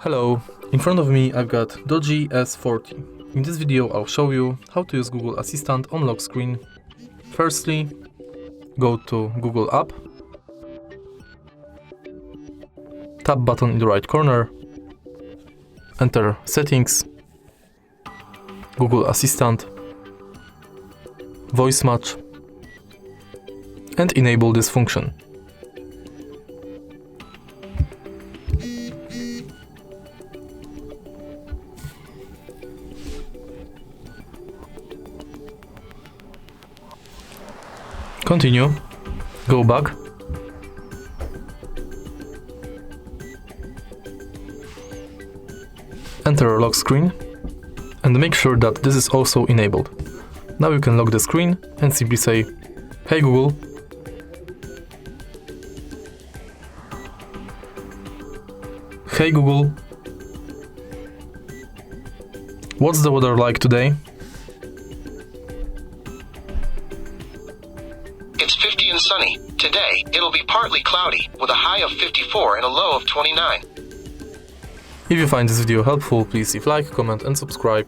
Hello, in front of me I've got DOOGEE S40. In this video I'll show you how to use Google Assistant on lock screen. Firstly, go to Google app, tap button in the right corner, enter Settings, Google Assistant, Voice Match, and enable this function. Continue, go back, enter lock screen, and make sure that this is also enabled. Now you can lock the screen and simply say, "Hey Google, hey Google, what's the weather like today?" It's 50 and sunny. Today, it'll be partly cloudy, with a high of 54 and a low of 29. If you find this video helpful, please leave like, comment and subscribe.